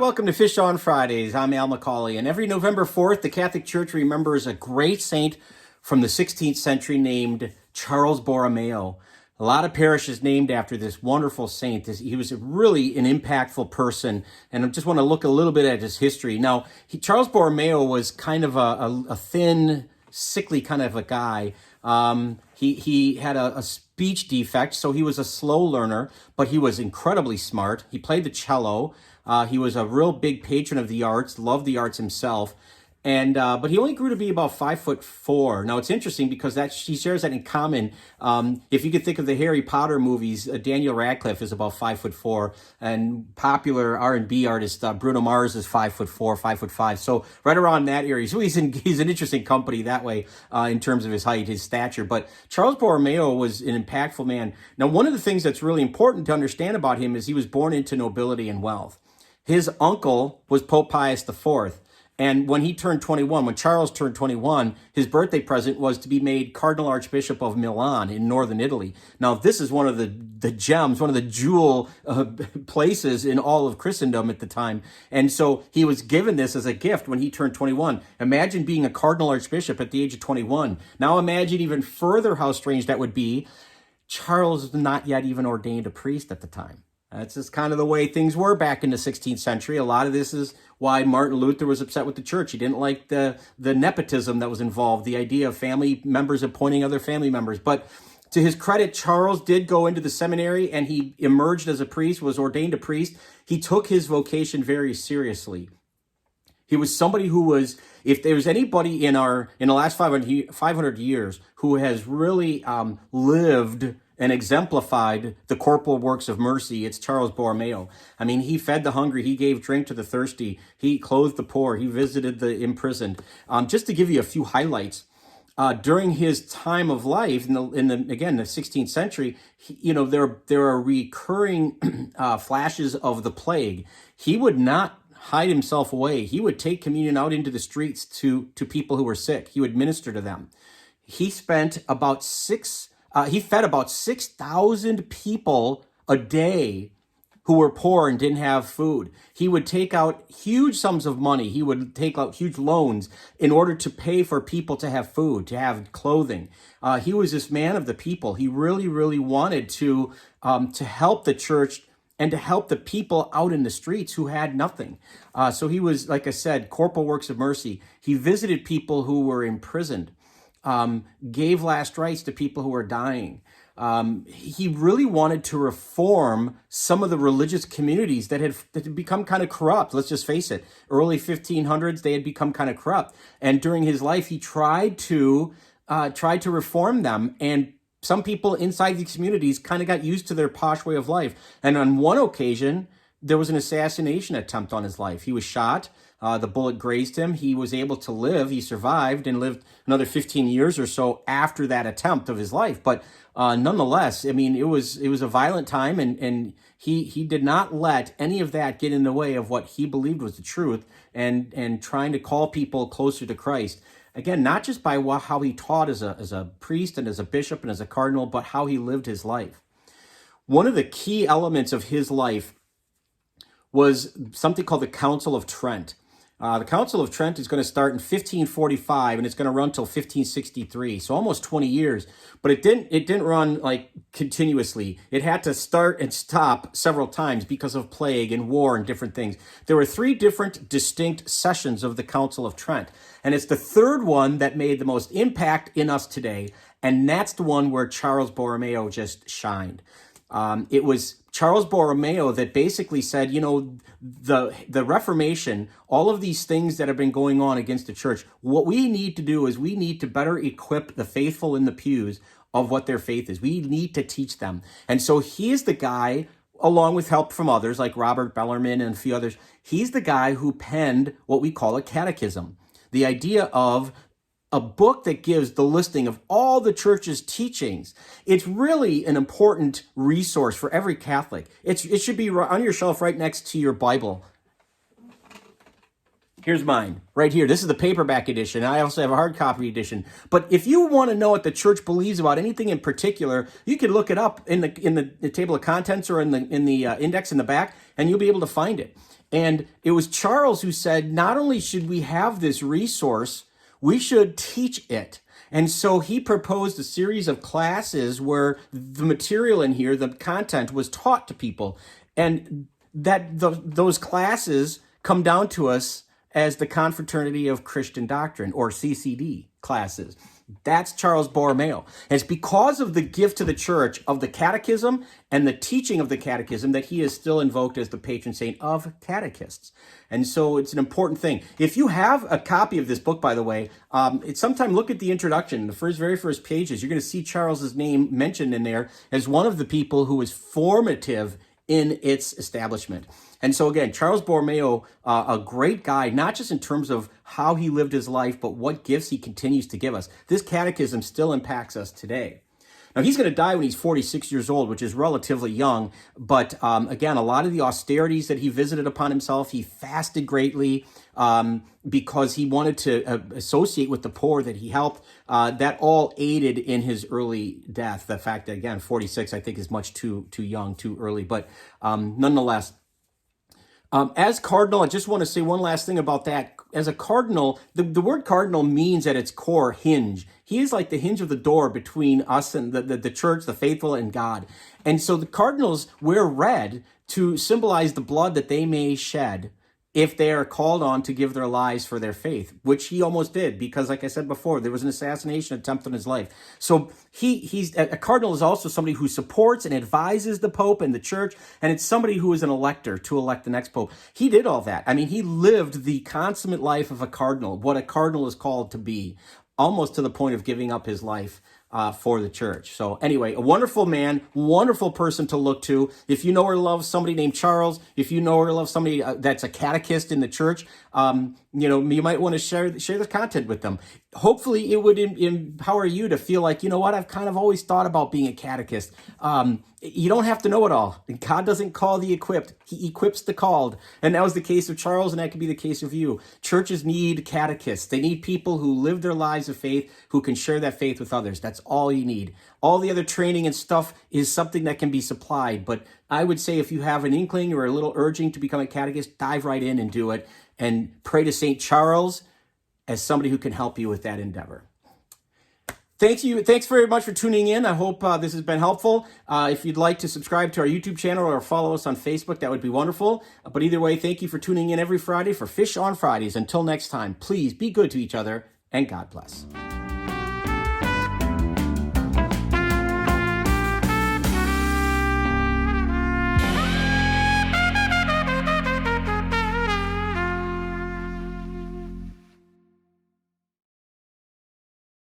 welcome to Fish on Fridays. I'm Al McCauley, and every November 4th, the Catholic Church remembers a great saint from the 16th century named Charles Borromeo. A lot of parishes named after this wonderful saint. He was really an impactful person, and I just want to look a little bit at his history. Now, Charles Borromeo was kind of a thin, sickly kind of a guy. He had a speech defect, so he was a slow learner, but he was incredibly smart. He played the cello. He was a real big patron of the arts, loved the arts himself. And but he only grew to be about 5'4". Now it's interesting because he shares that in common. If you could think of the Harry Potter movies, Daniel Radcliffe is about 5'4", and popular R&B artist Bruno Mars is 5'4", 5'5". So right around that area. So he's an interesting company that way in terms of his height, his stature. But Charles Borromeo was an impactful man. Now one of the things that's really important to understand about him is he was born into nobility and wealth. His uncle was Pope Pius IV. And when Charles turned 21, his birthday present was to be made Cardinal Archbishop of Milan in northern Italy. Now, this is one of the gems, one of the jewel places in all of Christendom at the time. And so he was given this as a gift when he turned 21. Imagine being a Cardinal Archbishop at the age of 21. Now imagine even further how strange that would be. Charles was not yet even ordained a priest at the time. That's just kind of the way things were back in the 16th century. A lot of this is why Martin Luther was upset with the church. He didn't like the nepotism that was involved, the idea of family members appointing other family members. But to his credit, Charles did go into the seminary and he emerged as a priest, was ordained a priest. He took his vocation very seriously. He was somebody who was, if there was anybody in the last 500 years who has really lived and exemplified the corporal works of mercy, it's Charles Borromeo. I mean, he fed the hungry, he gave drink to the thirsty, he clothed the poor, he visited the imprisoned. Just to give you a few highlights, during his time of life, in the 16th century, there are recurring flashes of the plague. He would not hide himself away. He would take communion out into the streets to people who were sick. He would minister to them. He fed about 6,000 people a day who were poor and didn't have food. He would take out huge sums of money. He would take out huge loans in order to pay for people to have food, to have clothing. He was this man of the people. He really, really wanted to help the church and to help the people out in the streets who had nothing. So he was, like I said, corporal works of mercy. He visited people who were imprisoned. Gave last rites to people who were dying. He really wanted to reform some of the religious communities that had become kind of corrupt. Let's just face it. Early 1500s, they had become kind of corrupt. And during his life, he tried to reform them. And some people inside these communities kind of got used to their posh way of life. And on one occasion, there was an assassination attempt on his life. He was shot. The bullet grazed him. He was able to live. He survived and lived another 15 years or so after that attempt of his life. But nonetheless, I mean, it was a violent time, and he did not let any of that get in the way of what he believed was the truth and trying to call people closer to Christ. Again, not just by how he taught as a priest and as a bishop and as a cardinal, but how he lived his life. One of the key elements of his life was something called the Council of Trent. The Council of Trent is going to start in 1545 and it's going to run till 1563, so almost 20 years. But it didn't run like continuously. It had to start and stop several times because of plague and war and different things. There were 3 different distinct sessions of the Council of Trent, and it's the third one that made the most impact in us today, and that's the one where Charles Borromeo just shined. It was Charles Borromeo that basically said, the Reformation, all of these things that have been going on against the church, what we need to do is we need to better equip the faithful in the pews of what their faith is. We need to teach them. And so he is the guy, along with help from others like Robert Bellarmine and a few others, he's the guy who penned what we call a catechism. The idea of a book that gives the listing of all the church's teachings. It's really an important resource for every Catholic. It should be on your shelf right next to your Bible. Here's mine, right here. This is the paperback edition. I also have a hard copy edition. But if you want to know what the church believes about anything in particular, you can look it up in the table of contents or in the index in the back, and you'll be able to find it. And it was Charles who said, not only should we have this resource, we should teach it. And so he proposed a series of classes where the material in here, the content, was taught to people. And those classes come down to us as the Confraternity of Christian Doctrine, or CCD classes. That's Charles Borromeo. And it's because of the gift to the church of the catechism and the teaching of the catechism that he is still invoked as the patron saint of catechists. And so it's an important thing. If you have a copy of this book, by the way, sometime look at the introduction. The very first pages, you're going to see Charles's name mentioned in there as one of the people who was formative in its establishment. And so again, Charles Borromeo, a great guy, not just in terms of how he lived his life, but what gifts he continues to give us. This catechism still impacts us today. Now, he's going to die when he's 46 years old, which is relatively young. But again, a lot of the austerities that he visited upon himself, he fasted greatly because he wanted to associate with the poor that he helped. That all aided in his early death. The fact that, again, 46, I think, is much too young, too early. But nonetheless, as cardinal, I just want to say one last thing about that. As a cardinal, the word cardinal means at its core hinge. He is like the hinge of the door between us and the church, the faithful, and God. And so the cardinals wear red to symbolize the blood that they may shed if they are called on to give their lives for their faith, which he almost did, because like I said before, there was an assassination attempt on his life. So he's a cardinal is also somebody who supports and advises the Pope and the church, and it's somebody who is an elector to elect the next Pope. He did all that. I mean, he lived the consummate life of a cardinal, what a cardinal is called to be, almost to the point of giving up his life for the church. So anyway, a wonderful man, wonderful person to look to. If you know or love somebody named Charles, if you know or love somebody that's a catechist in the church, you might want to share the content with them. Hopefully it would empower you to feel like, you know what, I've kind of always thought about being a catechist. You don't have to know it all. God doesn't call the equipped. He equips the called. And that was the case of Charles, and that could be the case of you. Churches need catechists. They need people who live their lives of faith, who can share that faith with others. That's all you need. All the other training and stuff is something that can be supplied. But I would say if you have an inkling or a little urging to become a catechist, dive right in and do it. And pray to St. Charles as somebody who can help you with that endeavor. Thanks very much for tuning in. I hope this has been helpful. If you'd like to subscribe to our YouTube channel or follow us on Facebook, that would be wonderful. But either way, thank you for tuning in every Friday for Fish on Fridays. Until next time, please be good to each other, and God bless.